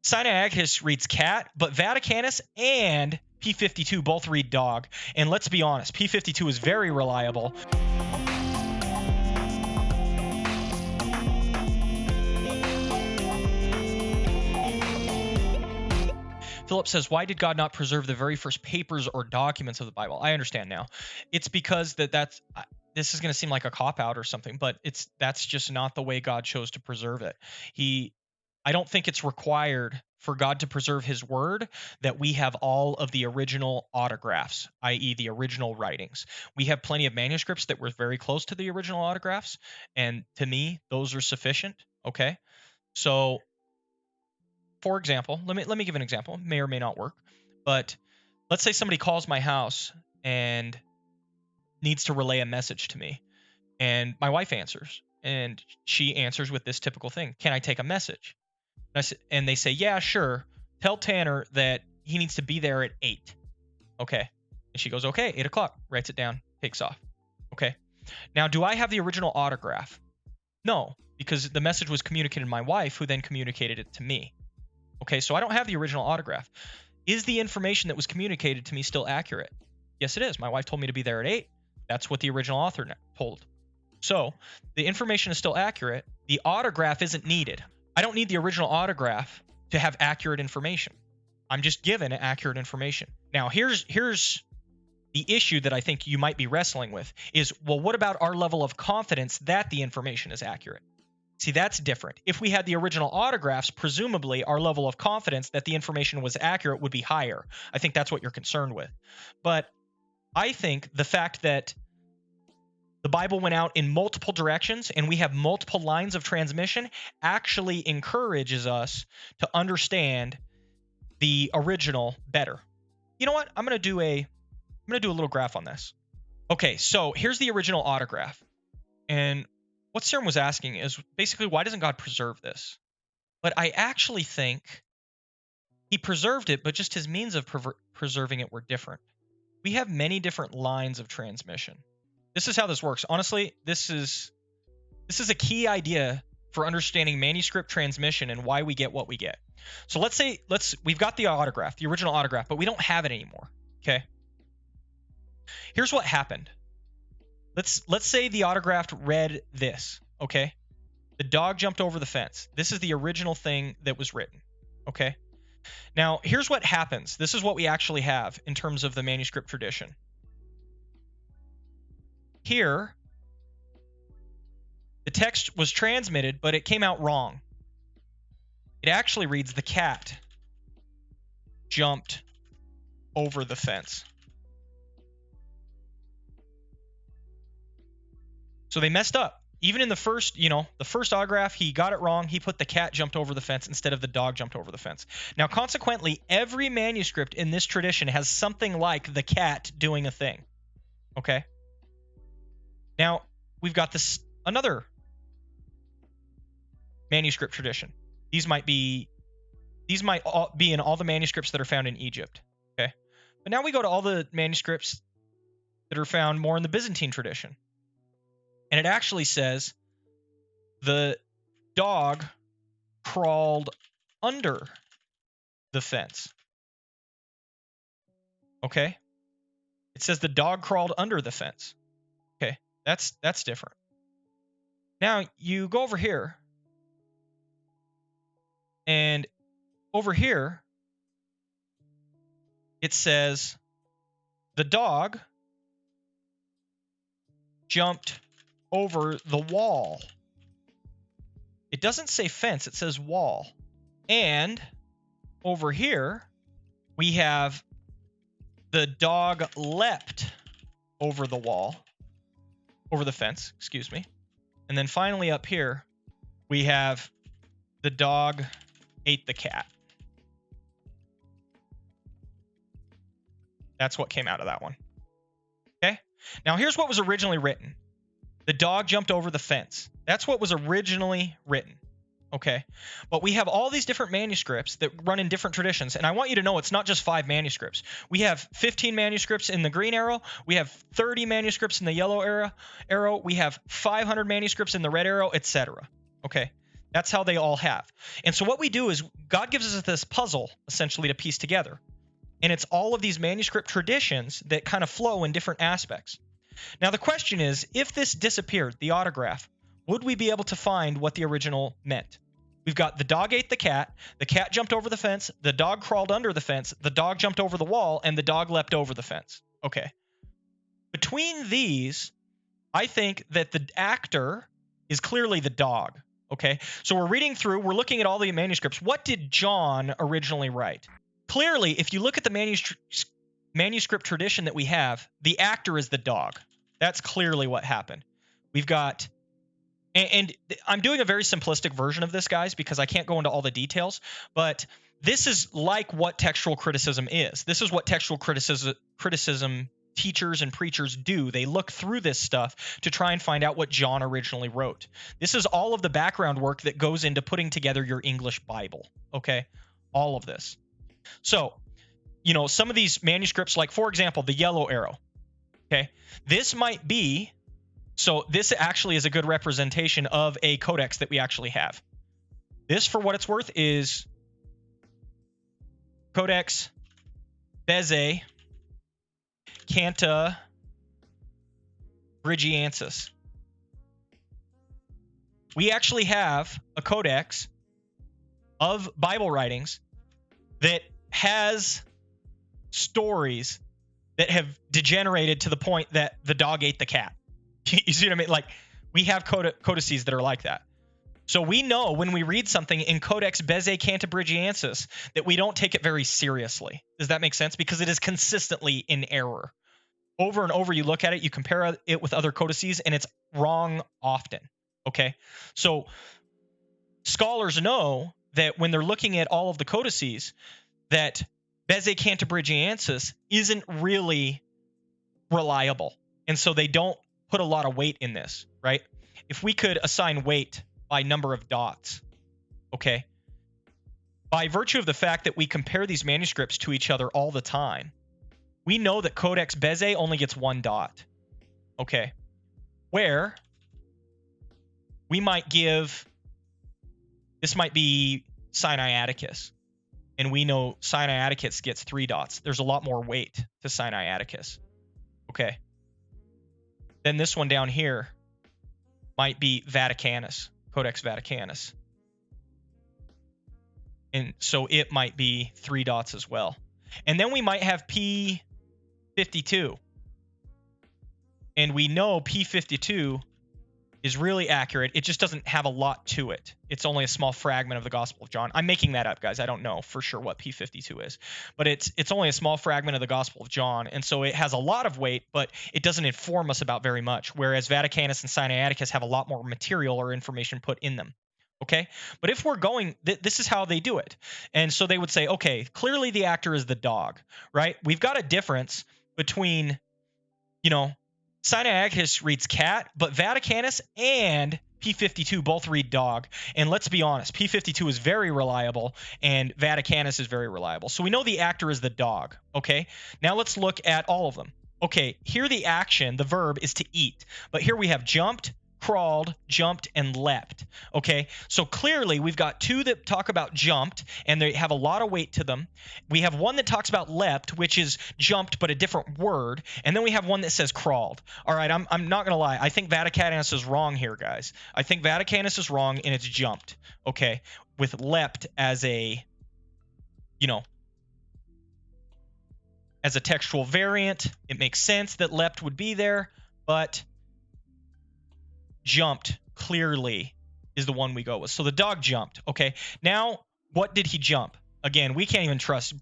Sinaiticus reads cat, but Vaticanus and P52 both read dog. And let's be honest, P52 is very reliable. Philip says, why did God not preserve the very first papers or documents of the Bible? I understand now. It's because this is going to seem like a cop-out or something, but that's just not the way God chose to preserve it. I don't think it's required for God to preserve his word that we have all of the original autographs, i.e. the original writings. We have plenty of manuscripts that were very close to the original autographs, and to me, those are sufficient, okay? So, for example, let me give an example. May or may not work, but let's say somebody calls my house and needs to relay a message to me, and my wife answers, and she answers with this typical thing: can I take a message? And they say, yeah, sure. Tell Tanner that he needs to be there at 8. Okay. And she goes, okay, 8 o'clock. Writes it down, takes off. Okay. Now, do I have the original autograph? No, because the message was communicated to my wife, who then communicated it to me. Okay, so I don't have the original autograph. Is the information that was communicated to me still accurate? Yes, it is. My wife told me to be there at 8. That's what the original author told. So the information is still accurate. The autograph isn't needed. I don't need the original autograph to have accurate information. I'm just given accurate information. Now, here's the issue that I think you might be wrestling with is, well, what about our level of confidence that the information is accurate? See, that's different. If we had the original autographs, presumably our level of confidence that the information was accurate would be higher. I think that's what you're concerned with. But I think the fact that the Bible went out in multiple directions and we have multiple lines of transmission actually encourages us to understand the original better. You know what? I'm going to do a little graph on this. Okay, so here's the original autograph. And what Serum was asking is basically, why doesn't God preserve this? But I actually think he preserved it, but just his means of preserving it were different. We have many different lines of transmission. This is how this works. Honestly, this is a key idea for understanding manuscript transmission and why we get what we get. So we've got the autograph, the original autograph, but we don't have it anymore. Okay. Here's what happened. Let's say the autograph read this. Okay. The dog jumped over the fence. This is the original thing that was written. Okay. Now, here's what happens. This is what we actually have in terms of the manuscript tradition. Here, the text was transmitted, but it came out wrong. It actually reads, the cat jumped over the fence. So they messed up. Even in the first autograph, he got it wrong. He put the cat jumped over the fence instead of the dog jumped over the fence. Now, consequently, every manuscript in this tradition has something like the cat doing a thing. Okay? Now, we've got another manuscript tradition. These might be in all the manuscripts that are found in Egypt. Okay? But now we go to all the manuscripts that are found more in the Byzantine tradition. And it actually says the dog crawled under the fence. Okay? It says the dog crawled under the fence. Okay, that's different. Now, you go over here. And over here, it says the dog jumped over the wall. It doesn't say fence, it says wall. And over here, we have the dog leapt over the wall, over the fence, excuse me. And then finally up here, we have the dog ate the cat. That's what came out of that one. Okay? Now here's what was originally written. The dog jumped over the fence. That's what was originally written. Okay? But we have all these different manuscripts that run in different traditions. And I want you to know it's not just 5 manuscripts. We have 15 manuscripts in the green arrow. We have 30 manuscripts in the yellow arrow. We have 500 manuscripts in the red arrow, etc. Okay? That's how they all have. And so what we do is God gives us this puzzle, essentially, to piece together. And it's all of these manuscript traditions that kind of flow in different aspects. Now, the question is, if this disappeared, the autograph, would we be able to find what the original meant? We've got the dog ate the cat jumped over the fence, the dog crawled under the fence, the dog jumped over the wall, and the dog leapt over the fence. Okay. Between these, I think that the actor is clearly the dog. Okay, so we're reading through, we're looking at all the manuscripts. What did John originally write? Clearly, if you look at the manuscript tradition that we have, the actor is the dog. That's clearly what happened. We've got, and I'm doing a very simplistic version of this, guys, because I can't go into all the details, but this is like what textual criticism is. This is what textual criticism teachers and preachers do. They look through this stuff to try and find out what John originally wrote. This is all of the background work that goes into putting together your English Bible, okay? All of this. So, some of these manuscripts, like, for example, the yellow arrow, okay? This might be, so this actually is a good representation of a codex that we actually have. This, for what it's worth, is Codex Beze Cantabrigiensis. We actually have a codex of Bible writings that has stories that have degenerated to the point that the dog ate the cat. You see what I mean? Like, we have codices that are like that. So we know when we read something in Codex Beze Cantabrigiensis that we don't take it very seriously. Does that make sense? Because it is consistently in error. Over and over, you look at it, you compare it with other codices, and it's wrong often. Okay? So scholars know that when they're looking at all of the codices, that Beze Cantabrigiensis isn't really reliable. And so they don't put a lot of weight in this, right? If we could assign weight by number of dots, okay? By virtue of the fact that we compare these manuscripts to each other all the time, we know that Codex Beze only gets 1 dot, okay? Where we might give, this might be Sinai-Atticus, and we know Sinai-Atticus gets 3 dots. There's a lot more weight to Sinai-Atticus, okay? Then this one down here might be Vaticanus, Codex Vaticanus. And so it might be 3 dots as well. And then we might have P52. And we know P52 is really accurate. It just doesn't have a lot to it. It's only a small fragment of the Gospel of John. I'm making that up, guys. I don't know for sure what P52 is. But it's only a small fragment of the Gospel of John. And so it has a lot of weight, but it doesn't inform us about very much. Whereas Vaticanus and Sinai-Atticus have a lot more material or information put in them. Okay? But if we're going, this is how they do it. And so they would say, okay, clearly the actor is the dog, right? We've got a difference between, Sinai-Atticus reads cat, but Vaticanus and P52 both read dog. And let's be honest, P52 is very reliable and Vaticanus is very reliable. So we know the actor is the dog, okay? Now let's look at all of them. Okay, here the action, the verb, is to eat. But here we have jumped, crawled, jumped, and leapt. Okay, so clearly we've got 2 that talk about jumped, and they have a lot of weight to them. We have one that talks about leapt, which is jumped, but a different word. And then we have one that says crawled. All right, I'm not going to lie. I think Vaticanus is wrong here, guys. I think Vaticanus is wrong, and it's jumped. Okay, with leapt as a, as a textual variant. It makes sense that leapt would be there, but jumped clearly is the one we go with. So the dog jumped. Okay. Now, what did he jump? Again, we can't even trust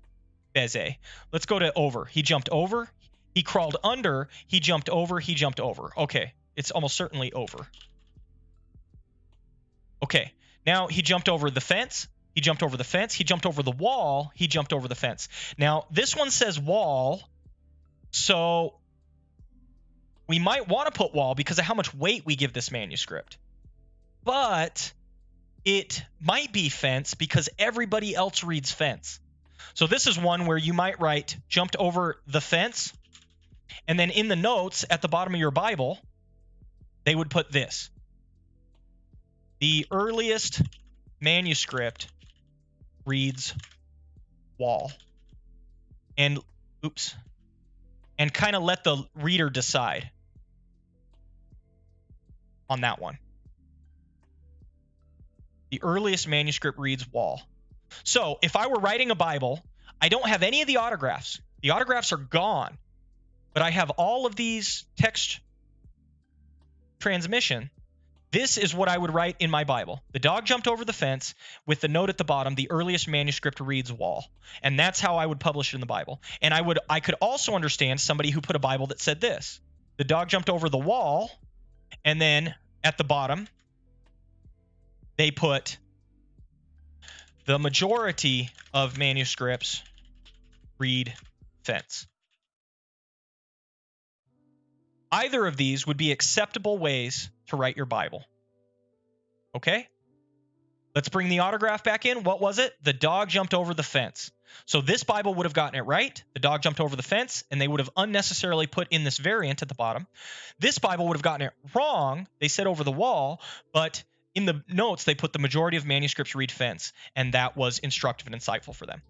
Beze. Let's go to over. He jumped over. He crawled under. He jumped over. He jumped over. Okay. It's almost certainly over. Okay. Now he jumped over the fence. He jumped over the fence. He jumped over the wall. He jumped over the fence. Now, this one says wall. So we might want to put wall because of how much weight we give this manuscript. But it might be fence because everybody else reads fence. So this is one where you might write jumped over the fence, and then in the notes at the bottom of your Bible, they would put this. The earliest manuscript reads wall. And kind of let the reader decide on that one. The earliest manuscript reads wall. So if I were writing a Bible, I don't have any of the autographs. The autographs are gone, but I have all of these text transmission. This is what I would write in my Bible. The dog jumped over the fence with the note at the bottom, the earliest manuscript reads wall. And that's how I would publish it in the Bible. And I could also understand somebody who put a Bible that said this. The dog jumped over the wall, and then at the bottom, they put the majority of manuscripts read fence. Either of these would be acceptable ways to write your Bible. Okay? Let's bring the autograph back in. What was it? The dog jumped over the fence. So this Bible would have gotten it right. The dog jumped over the fence, and they would have unnecessarily put in this variant at the bottom. This Bible would have gotten it wrong. They said over the wall, but in the notes, they put the majority of manuscripts read fence, and that was instructive and insightful for them.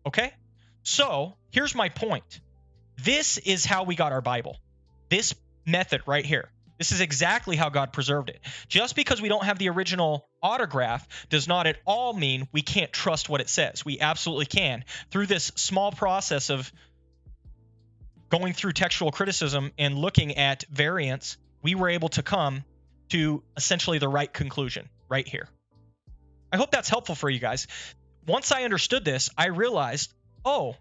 Okay? So here's my point. This is how we got our Bible. This method right here. This is exactly how God preserved it. Just because we don't have the original autograph does not at all mean we can't trust what it says. We absolutely can. Through this small process of going through textual criticism and looking at variants, we were able to come to essentially the right conclusion right here. I hope that's helpful for you guys. Once I understood this, I realized, oh,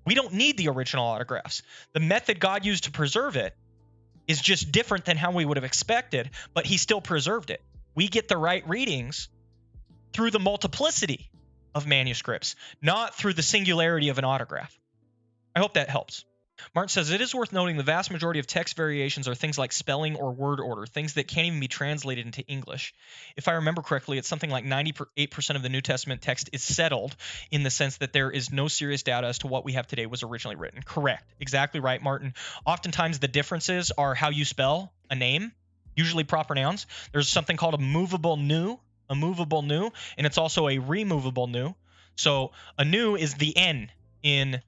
we don't need the original autographs. The method God used to preserve it is just different than how we would have expected, but he still preserved it. We get the right readings through the multiplicity of manuscripts, not through the singularity of an autograph. I hope that helps. Martin says, it is worth noting the vast majority of text variations are things like spelling or word order, things that can't even be translated into English. If I remember correctly, it's something like 98% of the New Testament text is settled in the sense that there is no serious doubt as to what we have today was originally written. Correct. Exactly right, Martin. Oftentimes the differences are how you spell a name, usually proper nouns. There's something called a movable nu, and it's also a removable nu. So a nu is the N in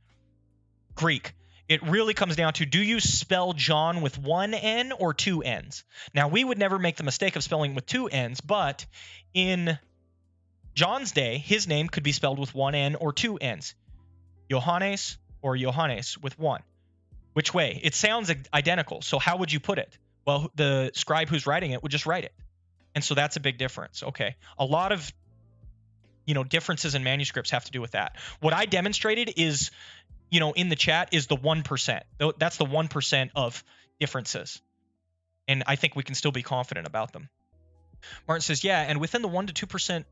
Greek. It really comes down to, do you spell John with one N or two N's? Now, we would never make the mistake of spelling with two N's, but in John's day, his name could be spelled with one N or two N's. Johannes or Johannes with one. Which way? It sounds identical, so how would you put it? Well, the scribe who's writing it would just write it. And so that's a big difference. Okay. A lot of, differences in manuscripts have to do with that. What I demonstrated is, in the chat is the 1%. That's the 1% of differences. And I think we can still be confident about them. Martin says, yeah, and within the 1 to 2%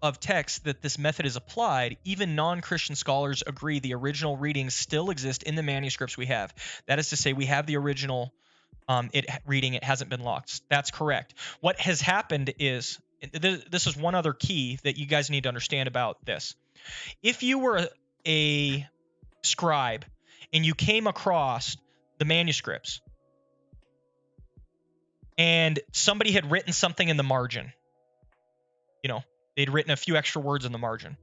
of text that this method is applied, even non-Christian scholars agree the original readings still exist in the manuscripts we have. That is to say, we have the original reading. It hasn't been lost. That's correct. What has happened is, this is one other key that you guys need to understand about this. If you were a scribe and you came across the manuscripts and somebody had written something in the margin, they'd written a few extra words in the margin.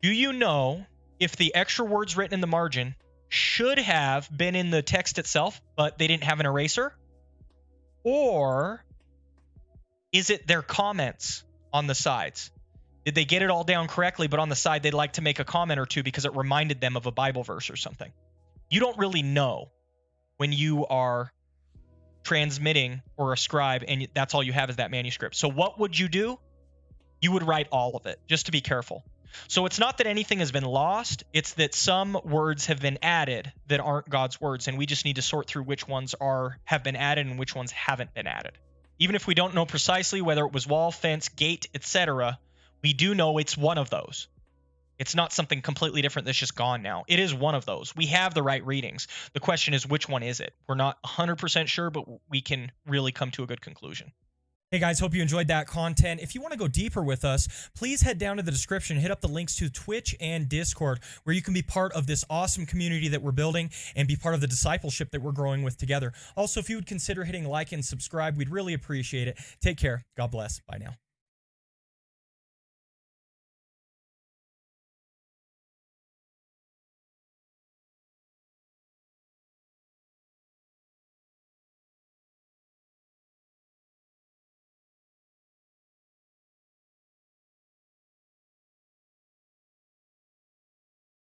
Do you know if the extra words written in the margin should have been in the text itself, but they didn't have an eraser? Or is it their comments on the sides? Did they get it all down correctly, but on the side they'd like to make a comment or two because it reminded them of a Bible verse or something? You don't really know when you are transmitting or a scribe and that's all you have is that manuscript. So what would you do? You would write all of it, just to be careful. So it's not that anything has been lost. It's that some words have been added that aren't God's words, and we just need to sort through which ones have been added and which ones haven't been added. Even if we don't know precisely whether it was wall, fence, gate, etc., we do know it's one of those. It's not something completely different that's just gone now. It is one of those. We have the right readings. The question is, which one is it? We're not 100% sure, but we can really come to a good conclusion. Hey guys, hope you enjoyed that content. If you want to go deeper with us, please head down to the description, hit up the links to Twitch and Discord, where you can be part of this awesome community that we're building and be part of the discipleship that we're growing with together. Also, if you would consider hitting like and subscribe, we'd really appreciate it. Take care. God bless. Bye now.